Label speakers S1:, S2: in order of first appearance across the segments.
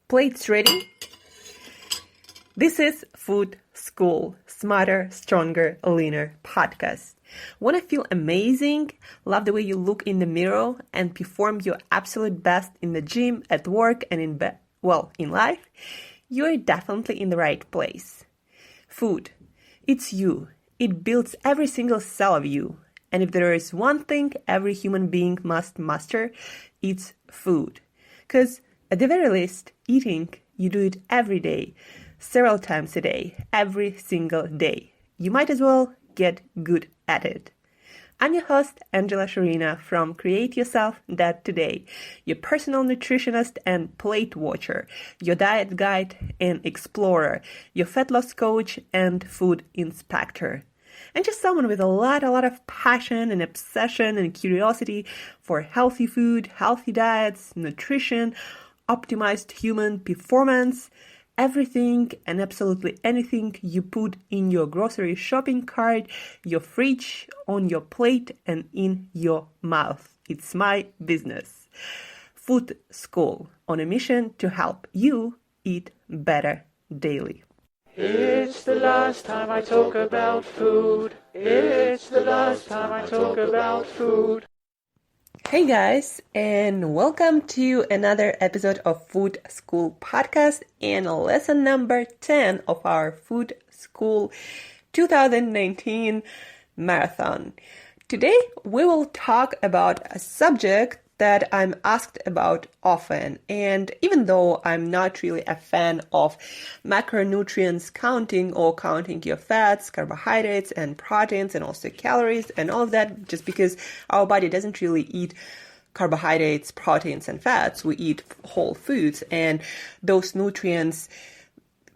S1: Plates ready? This is Food School, Smarter, Stronger, Leaner podcast. Want to feel amazing, love the way you look in the mirror, and perform your absolute best in the gym, at work, and in life? You're definitely in the right place. Food, it's you. It builds every single cell of you. And if there is one thing every human being must master, it's food. Because at the very least, eating, you do it every day, several times a day, every single day. You might as well get good at it. I'm your host, Shurina from Create Yourself That Today, your personal nutritionist and plate watcher, your diet guide and explorer, your fat loss coach and food inspector. And just someone with a lot of passion and obsession and curiosity for healthy food, healthy diets, nutrition, optimized human performance, everything and absolutely anything you put in your grocery shopping cart, your fridge, on your plate, and in your mouth. It's my business. Food School, on a mission to help you eat better daily.
S2: It's the last time I talk about food. It's the last time I talk about food.
S1: Hey guys, and welcome to another episode of Food School podcast and lesson number 10 of our Food School 2019 marathon. Today we will talk about a subject that I'm asked about often, and even though I'm not really a fan of macronutrients counting or counting your fats, carbohydrates, and proteins, and also calories and all of that, just because our body doesn't really eat carbohydrates, proteins, and fats. We eat whole foods, and those nutrients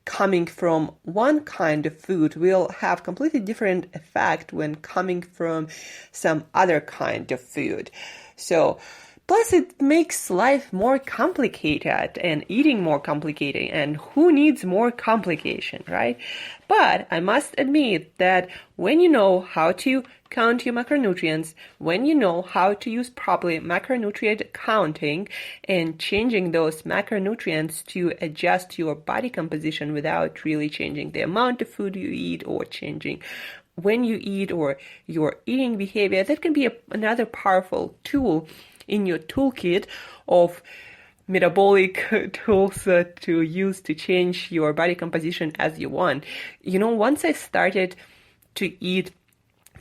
S1: coming from one kind of food will have completely different effect when coming from some other kind of food. So plus, it makes life more complicated and eating more complicated, and who needs more complication, right? But I must admit that when you know how to count your macronutrients, when you know how to use properly macronutrient counting and changing those macronutrients to adjust your body composition without really changing the amount of food you eat or changing when you eat or your eating behavior, that can be another powerful tool in your toolkit of metabolic tools to use to change your body composition as you want. You know, once I started to eat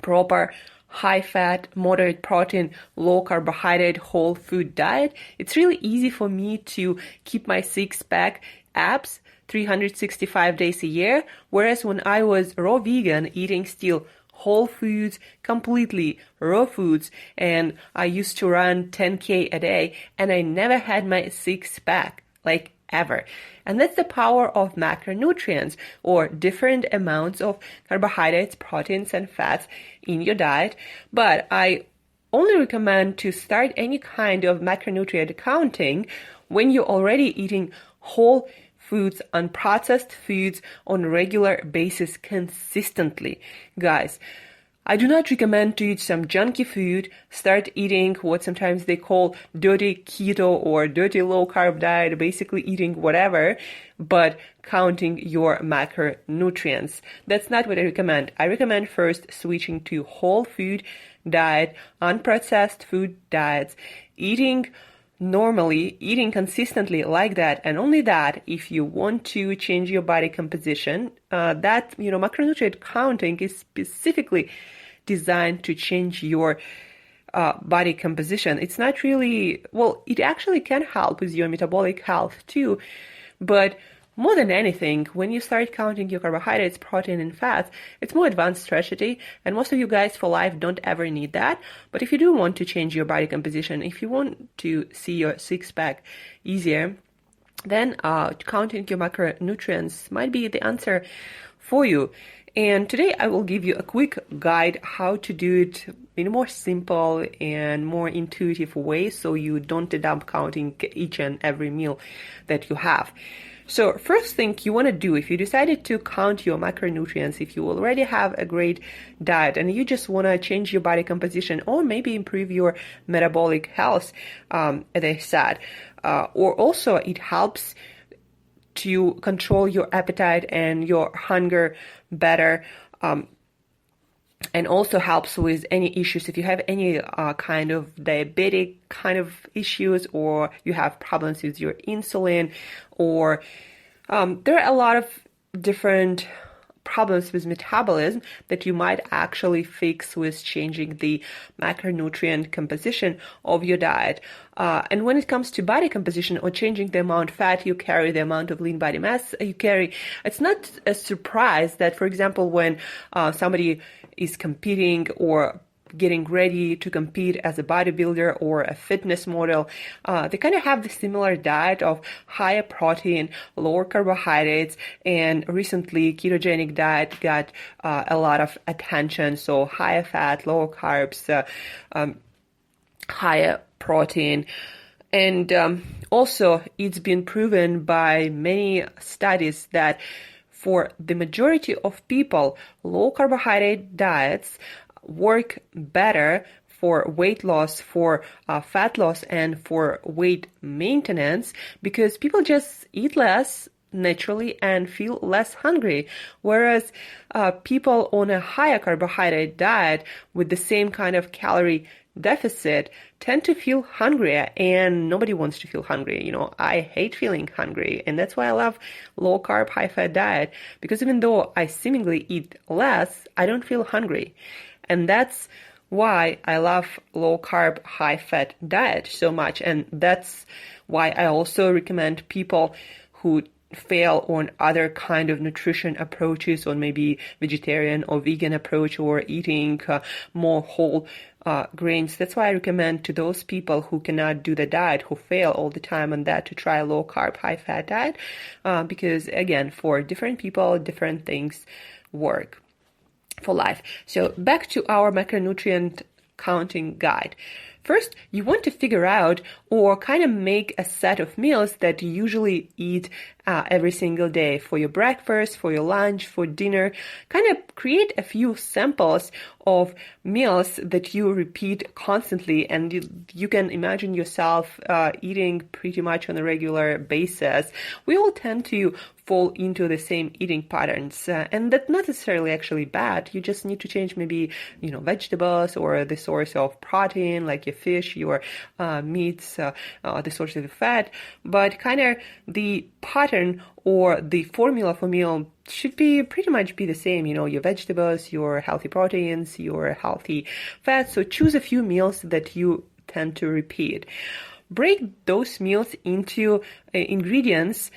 S1: proper high-fat, moderate protein, low-carbohydrate, whole food diet, it's really easy for me to keep my six-pack abs 365 days a year, whereas when I was raw vegan, eating still whole foods, completely raw foods, and I used to run 10K a day, and I never had my six-pack, like ever. And that's the power of macronutrients, or different amounts of carbohydrates, proteins, and fats in your diet. But I only recommend to start any kind of macronutrient counting when you're already eating whole foods, unprocessed foods on a regular basis consistently. Guys, I do not recommend to eat some junky food, start eating what sometimes they call dirty keto or dirty low carb diet, basically eating whatever, but counting your macronutrients. That's not what I recommend. I recommend first switching to whole food diet, unprocessed food diets, eating consistently like that, and only that if you want to change your body composition. Macronutrient counting is specifically designed to change your body composition. It's not really, it actually can help with your metabolic health too, but more than anything, when you start counting your carbohydrates, protein, and fats, it's more advanced strategy, and most of you guys for life don't ever need that. But if you do want to change your body composition, if you want to see your six-pack easier, then counting your macronutrients might be the answer for you. And today I will give you a quick guide how to do it in a more simple and more intuitive way, so you don't end up counting each and every meal that you have. So first thing you want to do, if you decided to count your macronutrients, if you already have a great diet and you just want to change your body composition or maybe improve your metabolic health, as I said, or also it helps to control your appetite and your hunger better. And also helps with any issues. If you have any kind of diabetic kind of issues, or you have problems with your insulin, or there are a lot of different problems with metabolism that you might actually fix with changing the macronutrient composition of your diet. And when it comes to body composition or changing the amount of fat you carry, the amount of lean body mass you carry, it's not a surprise that, for example, when somebody is competing or getting ready to compete as a bodybuilder or a fitness model, they kind of have the similar diet of higher protein, lower carbohydrates, and recently ketogenic diet got a lot of attention. So higher fat, lower carbs, higher protein. And also it's been proven by many studies that for the majority of people, low carbohydrate diets work better for weight loss, for fat loss, and for weight maintenance, because people just eat less naturally and feel less hungry. Whereas people on a higher carbohydrate diet with the same kind of calorie deficit tend to feel hungrier, and nobody wants to feel hungry. I hate feeling hungry, and that's why I love low carb, high fat diet, because even though I seemingly eat less, I don't feel hungry. And that's why I love low carb, high fat diet so much. And that's why I also recommend people who fail on other kind of nutrition approaches, on maybe vegetarian or vegan approach, or eating more whole grains. That's why I recommend to those people who cannot do the diet, who fail all the time on that, to try a low carb, high fat diet, because again, for different people, different things work for life. So back to our macronutrient counting guide. First, you want to figure out or kind of make a set of meals that you usually eat every single day for your breakfast, for your lunch, for dinner. Kind of create a few samples of meals that you repeat constantly, and you can imagine yourself eating pretty much on a regular basis. We all tend to fall into the same eating patterns, and that's not necessarily actually bad. You just need to change maybe vegetables or the source of protein, like your fish, your meats, the source of the fat, but kind of the pattern or the formula for meal should be pretty much be the same. Your vegetables, your healthy proteins, your healthy fats. So choose a few meals that you tend to repeat. Break those meals into ingredients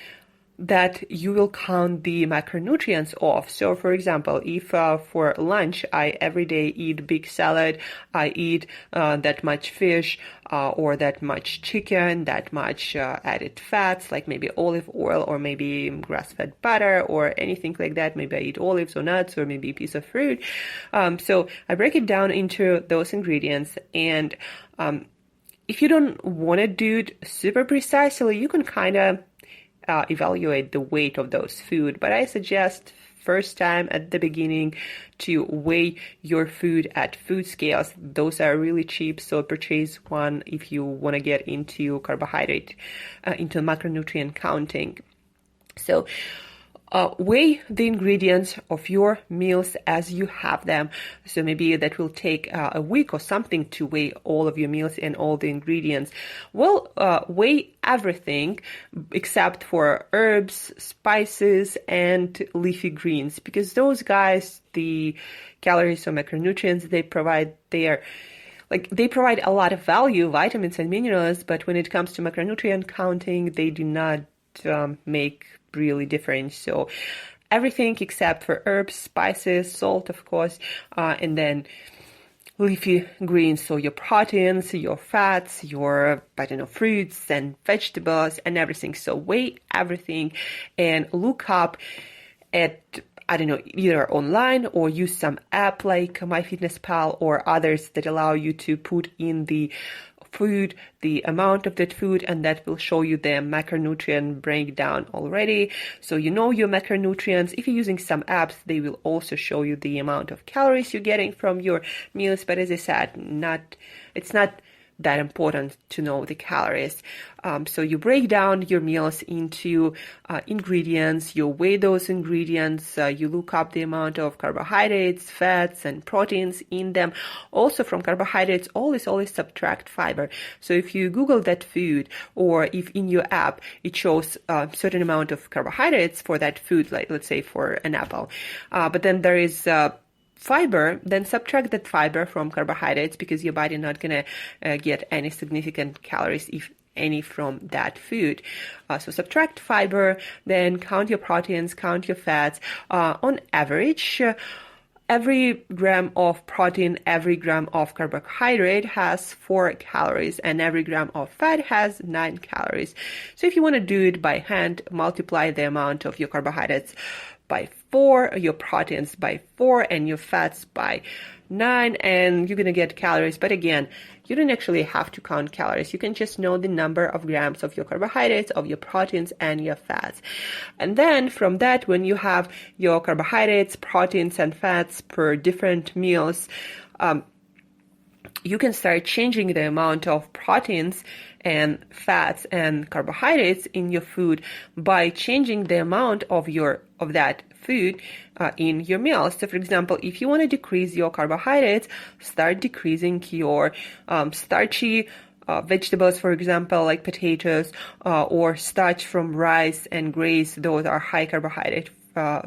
S1: that you will count the macronutrients of. So for example, if for lunch I every day eat big salad, I eat that much fish or that much chicken, that much added fats, like maybe olive oil or maybe grass-fed butter or anything like that. Maybe I eat olives or nuts or maybe a piece of fruit. So I break it down into those ingredients, and if you don't want to do it super precisely, you can kind of evaluate the weight of those food. But I suggest first time at the beginning to weigh your food at food scales. Those are really cheap, so purchase one if you want to get into carbohydrate, into macronutrient counting. So weigh the ingredients of your meals as you have them. So maybe that will take a week or something to weigh all of your meals and all the ingredients. Well, weigh everything except for herbs, spices, and leafy greens, because those guys, the calories or macronutrients they provide, they provide a lot of value, vitamins and minerals, but when it comes to macronutrient counting, they do not make really difference. So everything except for herbs, spices, salt, of course, and then leafy greens. So your proteins, your fats, your, fruits and vegetables and everything. So weigh everything and look up at, either online or use some app like MyFitnessPal or others that allow you to put in the food, the amount of that food, and that will show you the macronutrient breakdown already. So you know your macronutrients. If you're using some apps, they will also show you the amount of calories you're getting from your meals. But as I said, it's not that important to know the calories. So you break down your meals into ingredients, you weigh those ingredients, you look up the amount of carbohydrates, fats, and proteins in them. Also from carbohydrates, always subtract fiber. So if you Google that food, or if in your app it shows a certain amount of carbohydrates for that food, like let's say for an apple, but then there is fiber, then subtract that fiber from carbohydrates, because your body not gonna get any significant calories, if any, from that food. So subtract fiber, then count your proteins, count your fats. On average, every gram of protein, every gram of carbohydrate has 4 calories, and every gram of fat has 9 calories. So if you want to do it by hand, multiply the amount of your carbohydrates by 4, your proteins by 4, and your fats by 9, and you're going to get calories. But again, you don't actually have to count calories. You can just know the number of grams of your carbohydrates, of your proteins, and your fats. And then from that, when you have your carbohydrates, proteins, and fats per different meals, you can start changing the amount of proteins and fats and carbohydrates in your food by changing the amount of that food in your meals. So for example, if you want to decrease your carbohydrates, start decreasing your starchy vegetables, for example, like potatoes, or starch from rice and grains. Those are high carbohydrate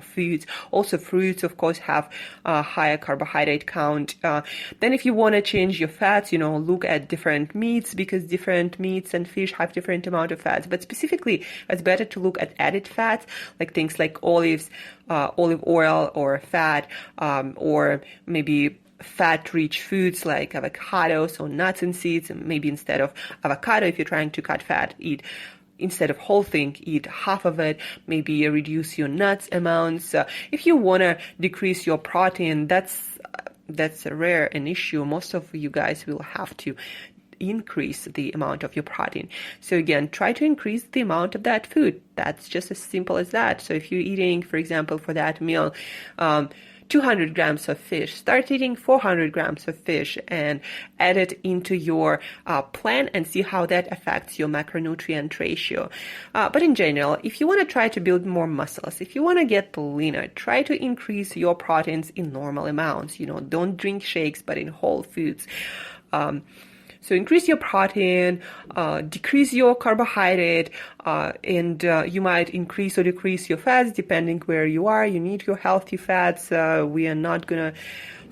S1: foods. Also fruits, of course, have a higher carbohydrate count. Then if you want to change your fats, look at different meats, because different meats and fish have different amount of fats. But specifically, it's better to look at added fats, like things like olive oil or fat, or maybe fat-rich foods like avocados or nuts and seeds. And maybe instead of avocado, if you're trying to cut fat, instead of whole thing, eat half of it. Maybe reduce your nuts amounts. If you want to decrease your protein, that's a rare an issue. Most of you guys will have to increase the amount of your protein. So again, try to increase the amount of that food. That's just as simple as that. So if you're eating, for example, for that meal, 200 grams of fish, start eating 400 grams of fish and add it into your plan and see how that affects your macronutrient ratio. But in general, if you want to try to build more muscles, if you want to get leaner, try to increase your proteins in normal amounts. Don't drink shakes, but in whole foods. So increase your protein, decrease your carbohydrate, and you might increase or decrease your fats depending where you are. You need your healthy fats. We are not going to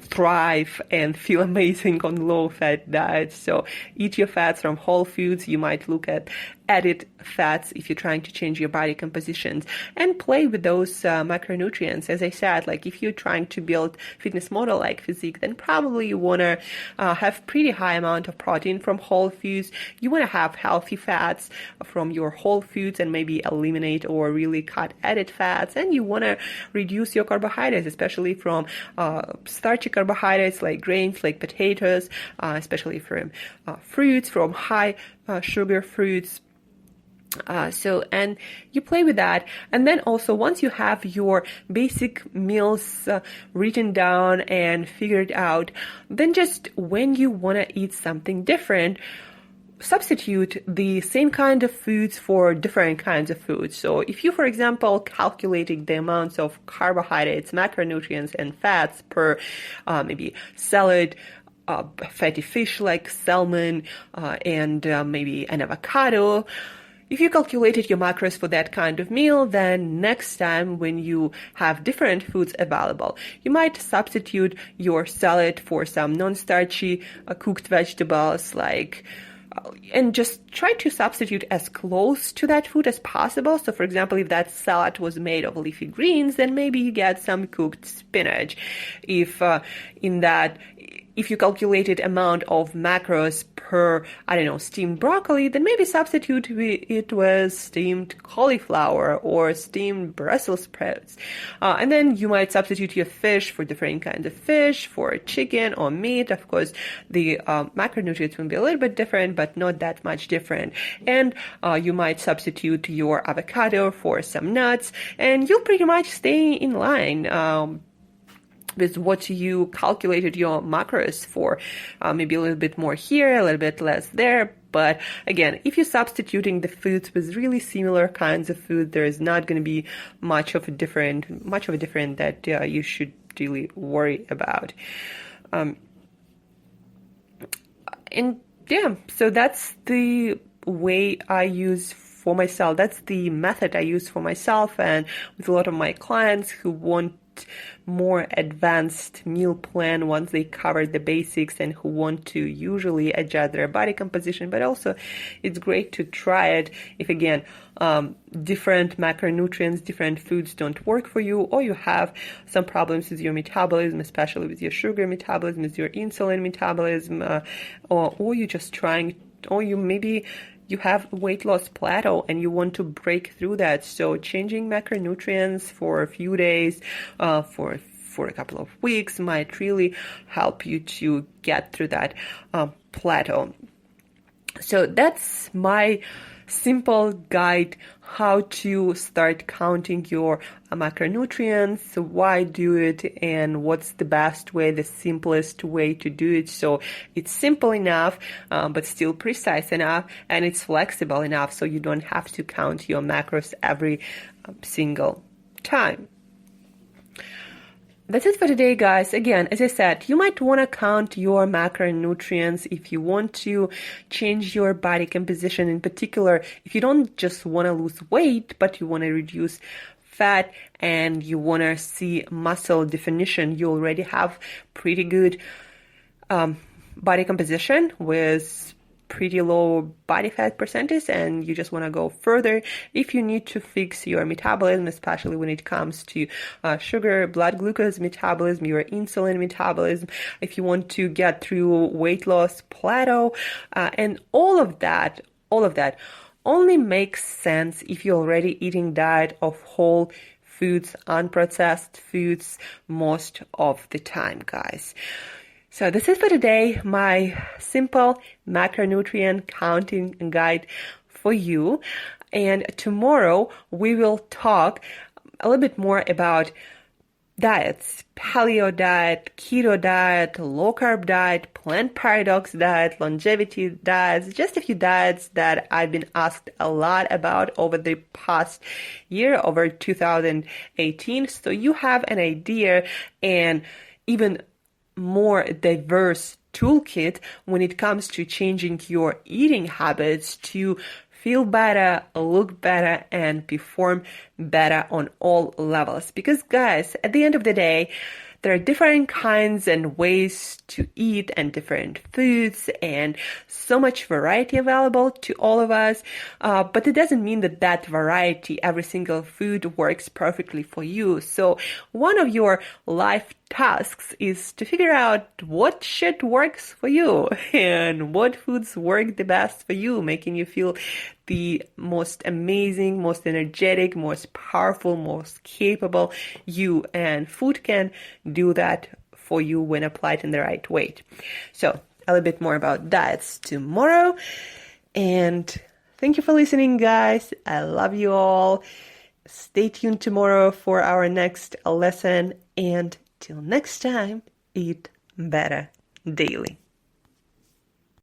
S1: thrive and feel amazing on low-fat diets. So eat your fats from whole foods. You might look at added fats if you're trying to change your body compositions, and play with those macronutrients. As I said, like if you're trying to build fitness model like physique, then probably you want to have pretty high amount of protein from whole foods. You want to have healthy fats from your whole foods and maybe eliminate or really cut added fats. And you want to reduce your carbohydrates, especially from starchy carbohydrates like grains, like potatoes, especially from fruits, from high sugar fruits. And you play with that. And then also, once you have your basic meals written down and figured out, then just when you want to eat something different, substitute the same kind of foods for different kinds of foods. So if you, for example, calculating the amounts of carbohydrates, macronutrients, and fats per maybe salad, fatty fish like salmon, and maybe an avocado, if you calculated your macros for that kind of meal, then next time when you have different foods available, you might substitute your salad for some non-starchy cooked vegetables and just try to substitute as close to that food as possible. So for example, if that salad was made of leafy greens, then maybe you get some cooked spinach. If you calculated amount of macros per, steamed broccoli, then maybe substitute it with steamed cauliflower or steamed Brussels sprouts. And then you might substitute your fish for different kinds of fish, for chicken or meat. Of course, the macronutrients will be a little bit different, but not that much different. And you might substitute your avocado for some nuts, and you'll pretty much stay in line. with what you calculated your macros for. Maybe a little bit more here, a little bit less there. But again, if you're substituting the foods with really similar kinds of food, there is not going to be much of a difference that you should really worry about. And yeah, so that's the way I use for myself. That's the method I use for myself and with a lot of my clients who want more advanced meal plan once they cover the basics and who want to usually adjust their body composition. But also it's great to try it if, again, different macronutrients, different foods don't work for you, or you have some problems with your metabolism, especially with your sugar metabolism, with your insulin metabolism, or you're just trying, or you have a weight loss plateau and you want to break through that. So changing macronutrients for a few days, for a couple of weeks might really help you to get through that plateau. So that's my simple guide how to start counting your macronutrients, why do it, and what's the best way, the simplest way to do it. So it's simple enough, but still precise enough, and it's flexible enough so you don't have to count your macros every single time. That's it for today, guys. Again, as I said, you might want to count your macronutrients if you want to change your body composition. In particular, if you don't just want to lose weight, but you want to reduce fat and you want to see muscle definition, you already have pretty good body composition with pretty low body fat percentage, and you just want to go further. If you need to fix your metabolism, especially when it comes to sugar, blood glucose metabolism, your insulin metabolism, if you want to get through weight loss plateau, and all of that only makes sense if you're already eating diet of whole foods, unprocessed foods most of the time, guys. So this is for today, my simple macronutrient counting guide for you. And tomorrow we will talk a little bit more about diets, paleo diet, keto diet, low carb diet, plant paradox diet, longevity diets, just a few diets that I've been asked a lot about over the past year, over 2018. So you have an idea and even more diverse toolkit when it comes to changing your eating habits to feel better, look better, and perform better on all levels. Because guys, at the end of the day, there are different kinds and ways to eat and different foods and so much variety available to all of us. But it doesn't mean that variety, every single food works perfectly for you. So one of your life tasks is to figure out what shit works for you and what foods work the best for you, making you feel the most amazing, most energetic, most powerful, most capable you. And food can do that for you when applied in the right way. So a little bit more about diets tomorrow. And thank you for listening, guys. I love you all. Stay tuned tomorrow for our next lesson. And till next time, eat better daily.